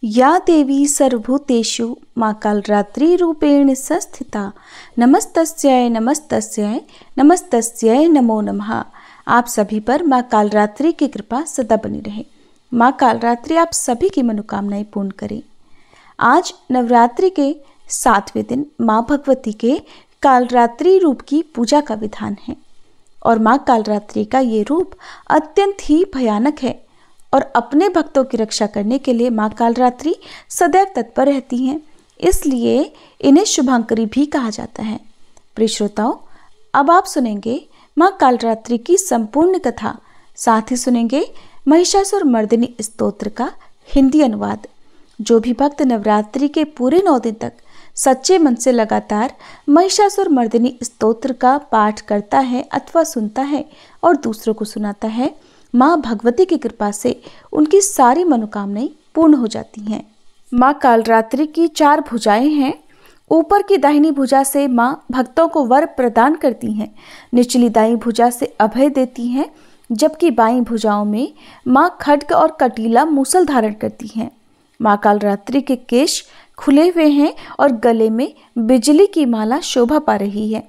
या देवी सर्वभूतेषु मां कालरात्रि रूपेण संस्थिता नमस्तस्यै नमस्तस्यै नमस्तस्यै नमो नमः। आप सभी पर मां कालरात्रि की कृपा सदा बनी रहे। मां कालरात्रि आप सभी की मनोकामनाएं पूर्ण करे। आज नवरात्रि के 7वें दिन मां भगवती के कालरात्रि रूप की पूजा का विधान है और मां कालरात्रि का ये रूप अत्यंत ही भयानक है और अपने भक्तों की रक्षा करने के लिए मां कालरात्रि सदैव तत्पर रहती हैं, इसलिए इन्हें शुभांकरी भी कहा जाता है। प्रिय श्रोताओं, अब आप सुनेंगे मां कालरात्रि की संपूर्ण कथा, साथ ही सुनेंगे महिषासुर मर्दिनी स्तोत्र का हिंदी अनुवाद। जो भी भक्त नवरात्रि के पूरे 9 दिन तक सच्चे मन से लगातार महिषासुर मर्दिनी स्तोत्र का पाठ करता है अथवा सुनता है और दूसरों को सुनाता है, मां भगवती की कृपा से उनकी सारी मनोकामनाएं पूर्ण हो जाती हैं। मां कालरात्रि की 4 भुजाएं हैं। ऊपर की दाहिनी भुजा से मां भक्तों को वर प्रदान करती हैं, निचली दाईं भुजा से अभय देती हैं, जबकि बाईं भुजाओं में मां खड्ग और कटीला मूसल धारण करती हैं। मां कालरात्रि के केश खुले हुए हैं और गले में बिजली की माला शोभा पा रही है।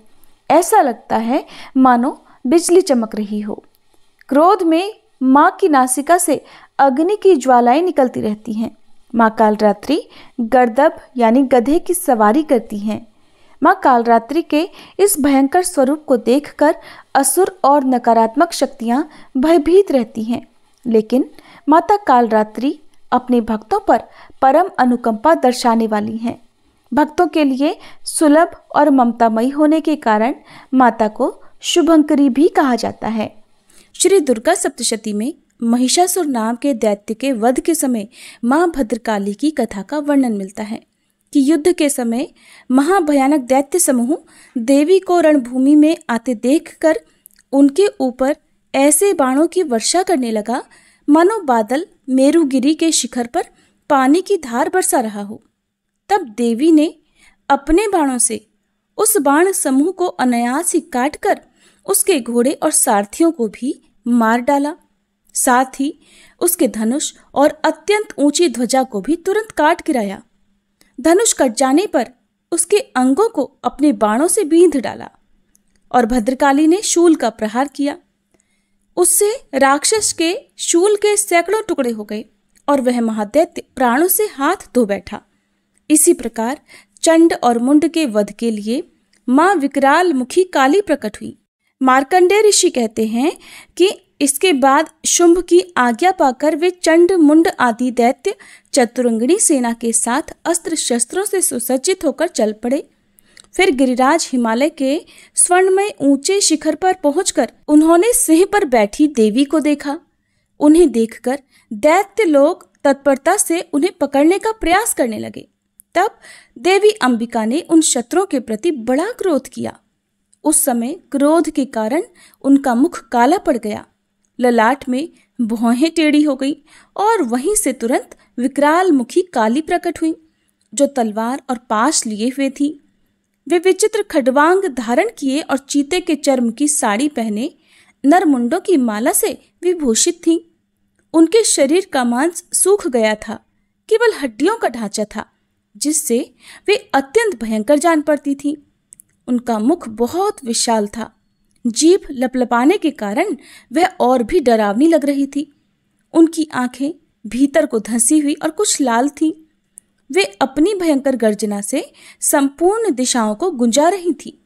ऐसा लगता है मानो बिजली चमक रही हो। क्रोध में मां की नासिका से अग्नि की ज्वालाएं निकलती रहती हैं। मां कालरात्रि गर्दभ यानी गधे की सवारी करती हैं। मां कालरात्रि के इस भयंकर स्वरूप को देखकर असुर और नकारात्मक शक्तियां भयभीत रहती हैं, लेकिन माता कालरात्रि अपने भक्तों पर परम अनुकंपा दर्शाने वाली हैं। भक्तों के लिए सुलभ और ममतामयी होने के कारण माता को शुभंकरी भी कहा जाता है। श्री दुर्गा सप्तशती में महिषासुर नाम के दैत्य के वध के समय मां भद्रकाली की कथा का वर्णन मिलता है कि युद्ध के समय महाभयानक दैत्य समूह देवी को रणभूमि में आते देखकर उनके ऊपर ऐसे बाणों की वर्षा करने लगा मानो बादल मेरुगिरी के शिखर पर पानी की धार बरसा रहा हो। तब देवी ने अपने बाणों से उस बाण समूह को अनायास ही काटकर उसके घोड़े और सारथियों को भी मार डाला। साथ ही उसके धनुष और अत्यंत ऊंची ध्वजा को भी तुरंत काट गिराया। धनुष कट जाने पर उसके अंगों को अपने बाणों से बींध डाला और भद्रकाली ने शूल का प्रहार किया। उससे राक्षस के शूल के सैकड़ों टुकड़े हो गए और वह महादैत्य प्राणों से हाथ धो बैठा। इसी प्रकार चंड और मुंड के वध के लिए मां विकराल मुखी काली प्रकट हुई। मार्कंडेय ऋषि कहते हैं कि इसके बाद शुंभ की आज्ञा पाकर वे चंड मुंड आदि दैत्य चतुरंगिणी सेना के साथ अस्त्र शस्त्रों से सुसज्जित होकर चल पड़े। फिर गिरिराज हिमालय के स्वर्णमय ऊंचे शिखर पर पहुंचकर उन्होंने सिंह पर बैठी देवी को देखा। उन्हें देखकर दैत्य लोग तत्परता से उन्हें पकड़ने का प्रयास करने लगे। तब देवी अंबिका ने उन शत्रुओं के प्रति बड़ा क्रोध किया। उस समय क्रोध के कारण उनका मुख काला पड़ गया, ललाट में भौहें टेढ़ी हो गई और वहीं से तुरंत विकराल मुखी काली प्रकट हुई, जो तलवार और पाश लिए हुए थी। वे विचित्र खडवांग धारण किए और चीते के चर्म की साड़ी पहने नरमुंडों की माला से विभूषित थीं। उनके शरीर का मांस सूख गया था, केवल हड्डियों का ढांचा था, जिससे वे अत्यंत भयंकर जान पड़ती थीं। उनका मुख बहुत विशाल था। जीभ लपलपाने के कारण वह और भी डरावनी लग रही थी। उनकी आंखें भीतर को धंसी हुई और कुछ लाल थीं। वे अपनी भयंकर गर्जना से संपूर्ण दिशाओं को गुंजा रही थी।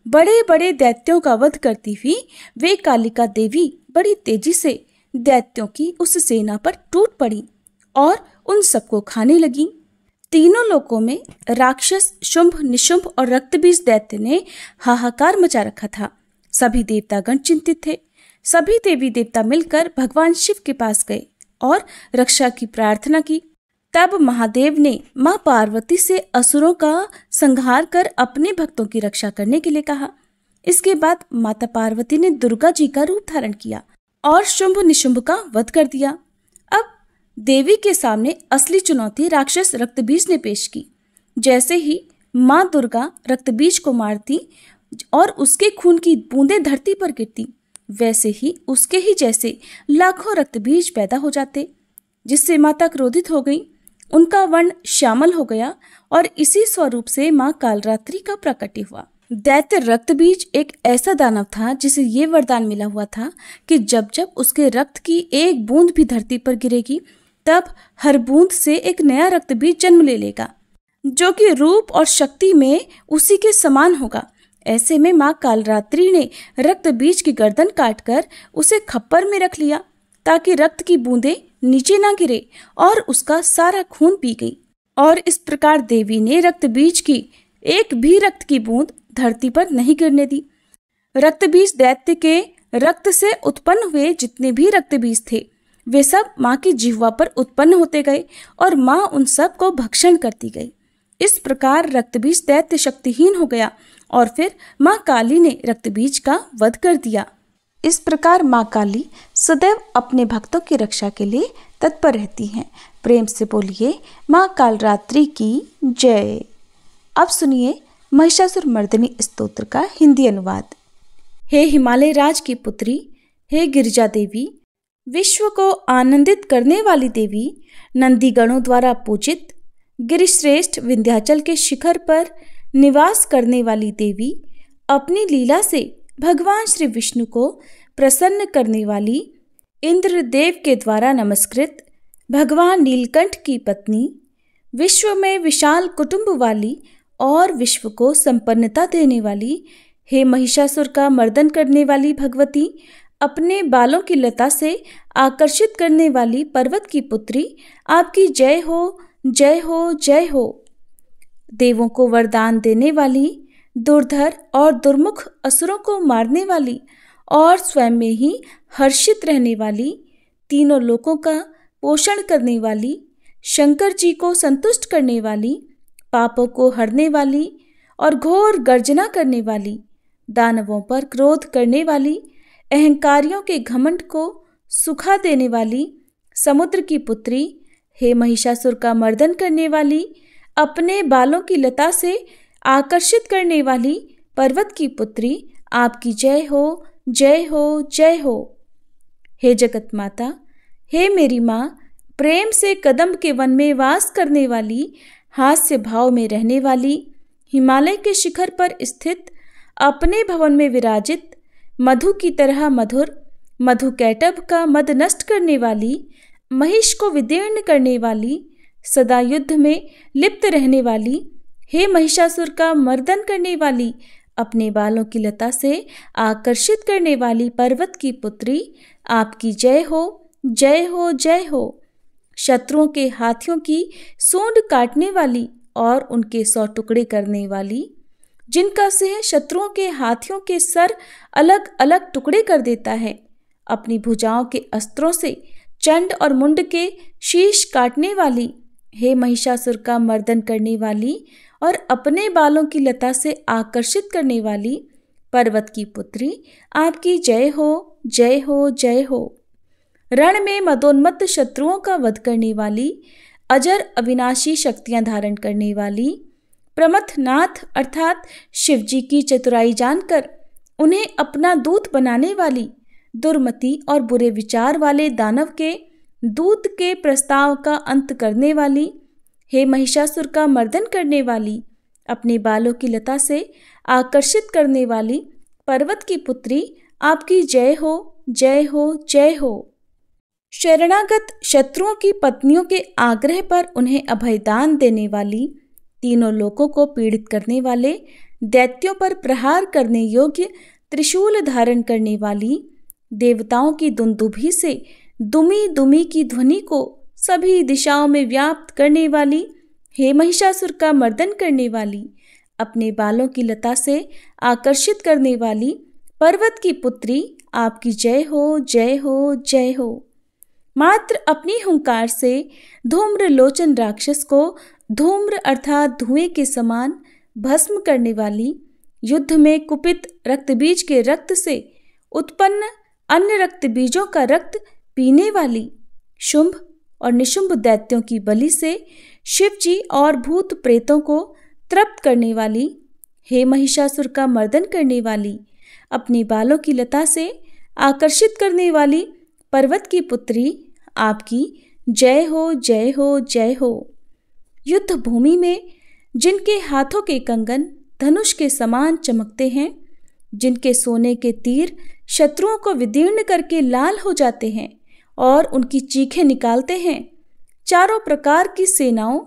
बड़े बड़े दैत्यों का वध करती हुई वे कालिका देवी बड़ी तेजी से दैत्यों की उस सेना पर टूट पड़ी और उन सबको खाने लगी। तीनों लोकों में राक्षस शुंभ, निशुंभ और रक्तबीज दैत्य ने हाहाकार मचा रखा था। सभी देवतागण चिंतित थे। सभी देवी देवता मिलकर भगवान शिव के पास गए और रक्षा की प्रार्थना की। तब महादेव ने मां पार्वती से असुरों का संहार कर अपने भक्तों की रक्षा करने के लिए कहा। इसके बाद माता पार्वती ने दुर्गा जी का रूप धारण किया और शुंभ निशुंभ का वध कर दिया। अब देवी के सामने असली चुनौती राक्षस रक्तबीज ने पेश की। जैसे ही मां दुर्गा रक्तबीज को मारती और उसके खून की बूंदें धरती पर गिरती, वैसे ही उसके ही जैसे लाखों रक्तबीज पैदा हो जाते, जिससे माता क्रोधित हो गई। उनका वर्ण श्यामल हो गया और इसी स्वरूप से माँ कालरात्रि का प्रकट हुआ। दैत्य रक्तबीज एक ऐसा दानव था जिसे ये वरदान मिला हुआ था कि जब जब उसके रक्त की एक बूंद भी धरती पर गिरेगी तब हर बूंद से एक नया रक्तबीज जन्म ले लेगा, जो कि रूप और शक्ति में उसी के समान होगा। ऐसे में माँ कालरात्रि ने रक्त बीज की गर्दन काटकर उसे खप्पर में रख लिया ताकि रक्त की बूंदें नीचे ना गिरे और उसका सारा खून पी गई। और इस प्रकार देवी ने रक्त बीज की एक भी रक्त की बूंद धरती पर नहीं गिरने दी। रक्त बीज दैत्य के रक्त से उत्पन्न हुए जितने भी रक्त बीज थे वे सब माँ की जिह्वा पर उत्पन्न होते गए और माँ उन सब को भक्षण करती गई। इस प्रकार रक्तबीज दैत्य शक्तिहीन हो गया और फिर माँ काली ने रक्तबीज का वध कर दिया। इस प्रकार माँ काली सदैव अपने भक्तों की रक्षा के लिए तत्पर रहती हैं। प्रेम से बोलिए माँ कालरात्रि की जय। अब सुनिए महिषासुर मर्दिनी स्तोत्र का हिंदी अनुवाद। हे हिमालय राज की पुत्री, हे गिरिजा देवी, विश्व को आनंदित करने वाली देवी, नंदीगणों द्वारा पूजित गिरिश्रेष्ठ विंध्याचल के शिखर पर निवास करने वाली देवी, अपनी लीला से भगवान श्री विष्णु को प्रसन्न करने वाली, इंद्रदेव के द्वारा नमस्कृत भगवान नीलकंठ की पत्नी, विश्व में विशाल कुटुंब वाली और विश्व को संपन्नता देने वाली, हे महिषासुर का मर्दन करने वाली भगवती, अपने बालों की लता से आकर्षित करने वाली पर्वत की पुत्री, आपकी जय हो, जय हो, जय हो। देवों को वरदान देने वाली, दुर्धर और दुर्मुख असुरों को मारने वाली और स्वयं में ही हर्षित रहने वाली, तीनों लोकों का पोषण करने वाली, शंकर जी को संतुष्ट करने वाली, पापों को हरने वाली और घोर गर्जना करने वाली, दानवों पर क्रोध करने वाली, अहंकारियों के घमंड को सुखा देने वाली, समुद्र की पुत्री, हे महिषासुर का मर्दन करने वाली, अपने बालों की लता से आकर्षित करने वाली पर्वत की पुत्री, आपकी जय हो, जय हो, जय हो। हे जगत माता, हे मेरी माँ, प्रेम से कदम्ब के वन में वास करने वाली, हास्य भाव में रहने वाली, हिमालय के शिखर पर स्थित, अपने भवन में विराजित, मधु की तरह मधुर, मधु कैटभ का मद नष्ट करने वाली, महिष को विदीर्ण करने वाली, सदा युद्ध में लिप्त रहने वाली, हे महिषासुर का मर्दन करने वाली, अपने बालों की लता से आकर्षित करने वाली पर्वत की पुत्री, आपकी जय हो, जय हो, जय हो। शत्रुओं के हाथियों की सूंड काटने वाली और उनके 100 टुकड़े करने वाली, जिनका सिंह शत्रुओं के हाथियों के सर अलग अलग टुकड़े कर देता है, अपनी भुजाओं के अस्त्रों से चंड और मुंड के शीश काटने वाली, हे महिषासुर का मर्दन करने वाली और अपने बालों की लता से आकर्षित करने वाली पर्वत की पुत्री, आपकी जय हो, जय हो, जय हो। रण में मदोन्मत्त शत्रुओं का वध करने वाली, अजर अविनाशी शक्तियां धारण करने वाली, प्रमथनाथ अर्थात शिवजी की चतुराई जानकर उन्हें अपना दूत बनाने वाली, दुर्मति और बुरे विचार वाले दानव के दूत के प्रस्ताव का अंत करने वाली, हे महिषासुर का मर्दन करने वाली, अपने बालों की लता से आकर्षित करने वाली पर्वत की पुत्री, आपकी जय हो, जय हो, जय हो। शरणागत शत्रुओं की पत्नियों के आग्रह पर उन्हें अभयदान देने वाली, तीनों लोकों को पीड़ित करने वाले, दैत्यों पर प्रहार करने योग्य त्रिशूल धारण करने वाली, देवताओं की दुंदुभी से दुमी दुमी की ध्वनि को सभी दिशाओं में व्याप्त करने वाली, हे महिषासुर का मर्दन करने वाली, अपने बालों की लता से आकर्षित करने वाली पर्वत की पुत्री, आपकी जय हो, जय हो, जय हो। मात्र अपनी हुंकार से धूम्र लोचन राक्षस को धूम्र अर्थात धुएं के समान भस्म करने वाली, युद्ध में कुपित रक्तबीज के रक्त से उत्पन्न अन्य रक्तबीजों का रक्त पीने वाली, शुंभ और निशुंभ दैत्यों की बलि से शिवजी और भूत प्रेतों को तृप्त करने वाली, हे महिषासुर का मर्दन करने वाली, अपनी बालों की लता से आकर्षित करने वाली पर्वत की पुत्री, आपकी जय हो, जय हो, जय हो। युद्ध भूमि में जिनके हाथों के कंगन धनुष के समान चमकते हैं, जिनके सोने के तीर शत्रुओं को विदीर्ण करके लाल हो जाते हैं और उनकी चीखें निकालते हैं, चारों प्रकार की सेनाओं,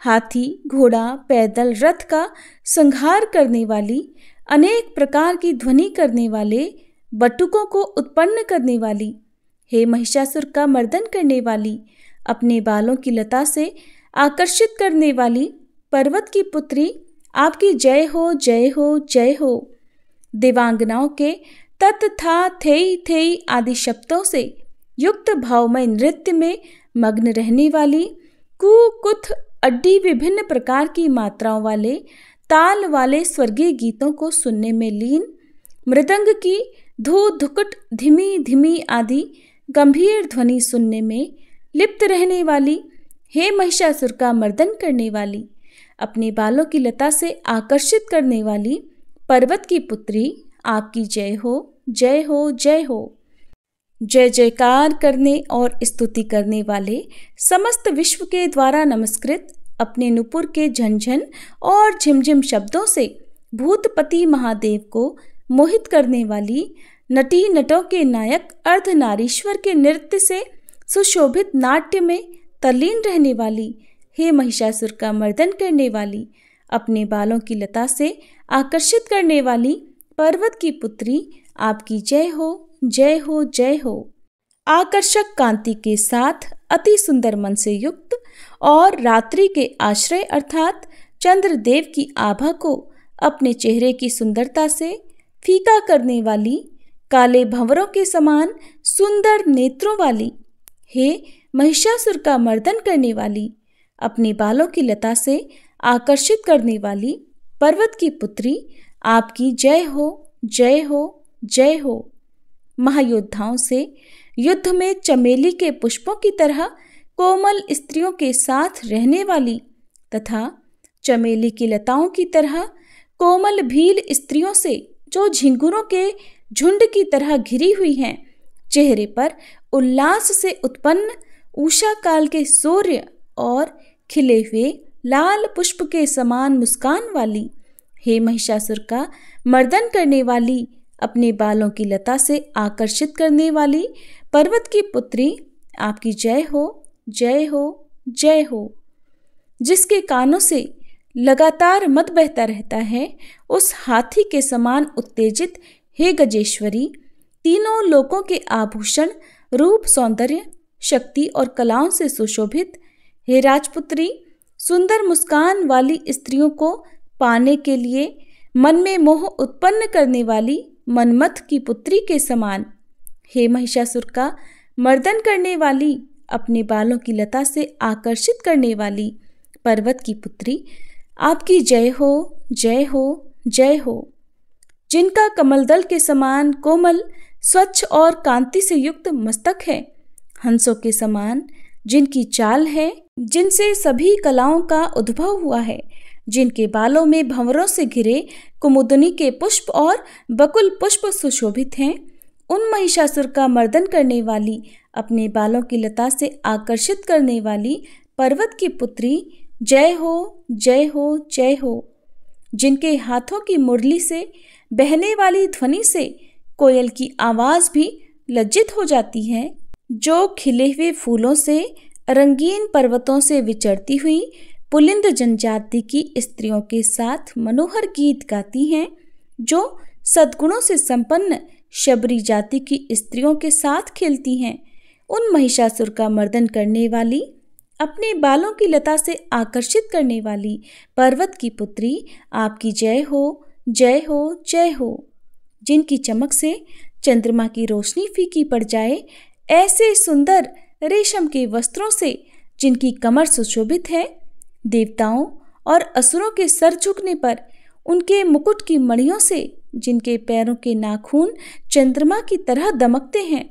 हाथी, घोड़ा, पैदल, रथ का संहार करने वाली, अनेक प्रकार की ध्वनि करने वाले, बटुकों को उत्पन्न करने वाली, हे महिषासुर का मर्दन करने वाली, अपने बालों की लता से आकर्षित करने वाली पर्वत की पुत्री, आपकी जय हो, जय हो, जय हो। देवांगनाओं के तत था थेई थेई आदि शब्दों से युक्त भावमय नृत्य में मग्न रहने वाली, कु कुथ अड्डी विभिन्न प्रकार की मात्राओं वाले ताल वाले स्वर्गीय गीतों को सुनने में लीन, मृदंग की धू धुकुट धीमी धीमी आदि गंभीर ध्वनि सुनने में लिप्त रहने वाली, हे महिषासुर का मर्दन करने वाली, अपने बालों की लता से आकर्षित करने वाली पर्वत की पुत्री, आपकी जय हो, जय हो, जय हो। जय जयकार करने और स्तुति करने वाले समस्त विश्व के द्वारा नमस्कृत अपने नुपुर के झंझन और झिमझिम शब्दों से भूतपति महादेव को मोहित करने वाली, नटी नटों के नायक अर्धनारीश्वर के नृत्य से सुशोभित नाट्य में तल्लीन रहने वाली, हे महिषासुर का मर्दन करने वाली, अपने बालों की लता से आकर्षित करने वाली पर्वत की पुत्री, आपकी जय हो, जय हो, जय हो। आकर्षक कांति के साथ अति सुंदर मन से युक्त और रात्रि के आश्रय अर्थात चंद्रदेव की आभा को अपने चेहरे की सुंदरता से फीका करने वाली, काले भंवरों के समान सुंदर नेत्रों वाली, हे महिषासुर का मर्दन करने वाली, अपने बालों की लता से आकर्षित करने वाली पर्वत की पुत्री, आपकी जय हो, जय हो, जय हो। महायोद्धाओं से युद्ध में चमेली के पुष्पों की तरह कोमल स्त्रियों के साथ रहने वाली तथा चमेली की लताओं की तरह कोमल भील स्त्रियों से जो झिंगुरों के झुंड की तरह घिरी हुई हैं, चेहरे पर उल्लास से उत्पन्न उषा काल के सूर्य और खिले हुए लाल पुष्प के समान मुस्कान वाली, हे महिषासुर का मर्दन करने वाली, अपने बालों की लता से आकर्षित करने वाली पर्वत की पुत्री, आपकी जय हो, जय हो, जय हो। जिसके कानों से लगातार मद बहता रहता है, उस हाथी के समान उत्तेजित, हे गजेश्वरी, तीनों लोकों के आभूषण, रूप, सौंदर्य, शक्ति और कलाओं से सुशोभित, हे राजपुत्री, सुंदर मुस्कान वाली स्त्रियों को पाने के लिए मन में मोह उत्पन्न करने वाली मनमथ की पुत्री के समान, हे महिषासुर का मर्दन करने वाली, अपने बालों की लता से आकर्षित करने वाली पर्वत की पुत्री, आपकी जय हो, जय हो, जय हो। जिनका कमलदल के समान कोमल, स्वच्छ और कांति से युक्त मस्तक है, हंसों के समान जिनकी चाल है, जिनसे सभी कलाओं का उद्भव हुआ है, जिनके बालों में भंवरों से घिरे कुमुदनी के पुष्प और बकुल पुष्प सुशोभित हैं, उन महिषासुर का मर्दन करने वाली, अपने बालों की लता से आकर्षित करने वाली पर्वत की पुत्री, जय हो, जय हो, जय हो। जिनके हाथों की मुरली से बहने वाली ध्वनि से कोयल की आवाज भी लज्जित हो जाती है, जो खिले हुए फूलों से रंगीन पर्वतों से विचरती हुई पुलिंद जनजाति की स्त्रियों के साथ मनोहर गीत गाती हैं, जो सद्गुणों से संपन्न शबरी जाति की स्त्रियों के साथ खेलती हैं, उन महिषासुर का मर्दन करने वाली, अपने बालों की लता से आकर्षित करने वाली पर्वत की पुत्री, आपकी जय हो, जय हो, जय हो। जिनकी चमक से चंद्रमा की रोशनी फीकी पड़ जाए, ऐसे सुंदर रेशम के वस्त्रों से जिनकी कमर सुशोभित है, देवताओं और असुरों के सर झुकने पर उनके मुकुट की मणियों से जिनके पैरों के नाखून चंद्रमा की तरह दमकते हैं,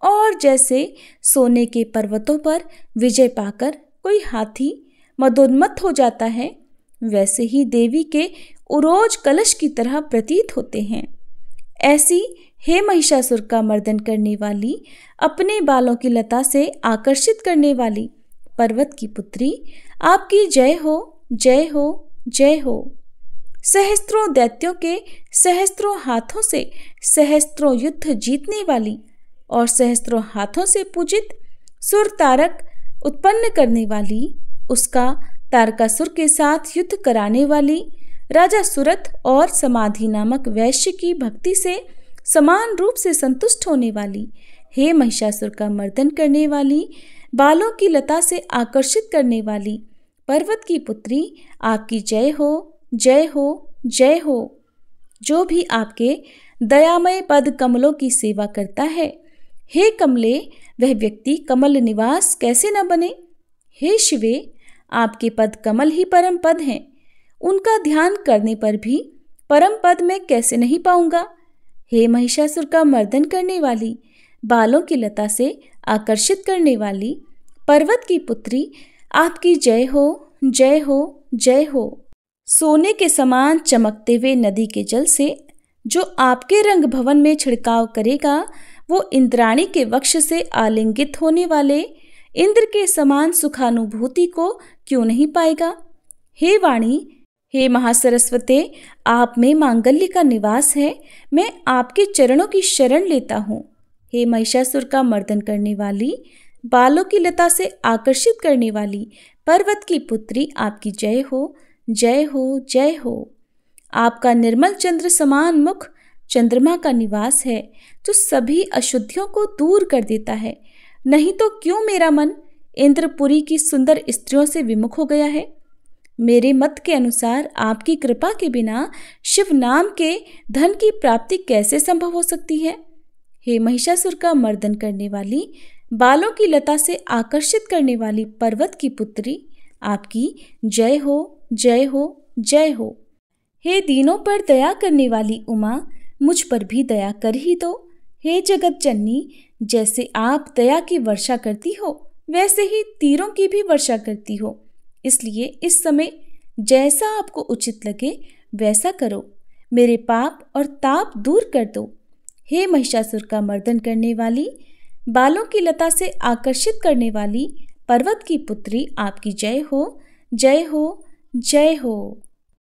और जैसे सोने के पर्वतों पर विजय पाकर कोई हाथी मदोन्मत्त हो जाता है, वैसे ही देवी के उरोज कलश की तरह प्रतीत होते हैं। ऐसी हे महिषासुर का मर्दन करने वाली, अपने बालों की लता से आकर्षित करने वाली पर्वत की पुत्री, आपकी जय हो, जय हो, जय हो। सहस्त्रों दैत्यों के सहस्त्रों हाथों से सहस्त्रों युद्ध जीतने वाली और सहस्त्रों हाथों से पूजित सुर तारक उत्पन्न करने वाली, उसका तारकासुर के साथ युद्ध कराने वाली, राजा सुरथ और समाधि नामक वैश्य की भक्ति से समान रूप से संतुष्ट होने वाली, हे महिषासुर का मर्दन करने वाली, बालों की लता से आकर्षित करने वाली पर्वत की पुत्री, आपकी जय हो, जय हो, जय हो। जो भी आपके दयामय पद कमलों की सेवा करता है, हे कमले, वह व्यक्ति कमल निवास कैसे न बने। हे शिवे, आपके पद कमल ही परम पद हैं, उनका ध्यान करने पर भी परम पद में कैसे नहीं पाऊंगा। हे महिषासुर का मर्दन करने वाली, बालों की लता से आकर्षित करने वाली पर्वत की पुत्री, आपकी जय हो, जय हो, जय हो। सोने के समान चमकते हुए नदी के जल से जो आपके रंग भवन में छिड़काव करेगा, वो इंद्राणी के वक्ष से आलिंगित होने वाले इंद्र के समान सुखानुभूति को क्यों नहीं पाएगा। हे वाणी, हे महासरस्वते, आप में मांगल्य का निवास है, मैं आपके चरणों की शरण लेता हूँ। हे महिषासुर का मर्दन करने वाली, बालों की लता से आकर्षित करने वाली पर्वत की पुत्री, आपकी जय हो, जय हो, जय हो। आपका निर्मल चंद्र समान मुख चंद्रमा का निवास है, जो सभी अशुद्धियों को दूर कर देता है। नहीं तो क्यों मेरा मन इंद्रपुरी की सुंदर स्त्रियों से विमुख हो गया है। मेरे मत के अनुसार आपकी कृपा के बिना शिव नाम के धन की प्राप्ति कैसे संभव हो सकती है। हे महिषासुर का मर्दन करने वाली, बालों की लता से आकर्षित करने वाली पर्वत की पुत्री, आपकी जय हो, जय हो, जय हो। हे दीनों पर दया करने वाली उमा, मुझ पर भी दया कर ही दो। हे जगत जननी, जैसे आप दया की वर्षा करती हो, वैसे ही तीरों की भी वर्षा करती हो, इसलिए इस समय जैसा आपको उचित लगे वैसा करो, मेरे पाप और ताप दूर कर दो। हे महिषासुर का मर्दन करने वाली, बालों की लता से आकर्षित करने वाली पर्वत की पुत्री, आपकी जय हो, जय हो, जय हो।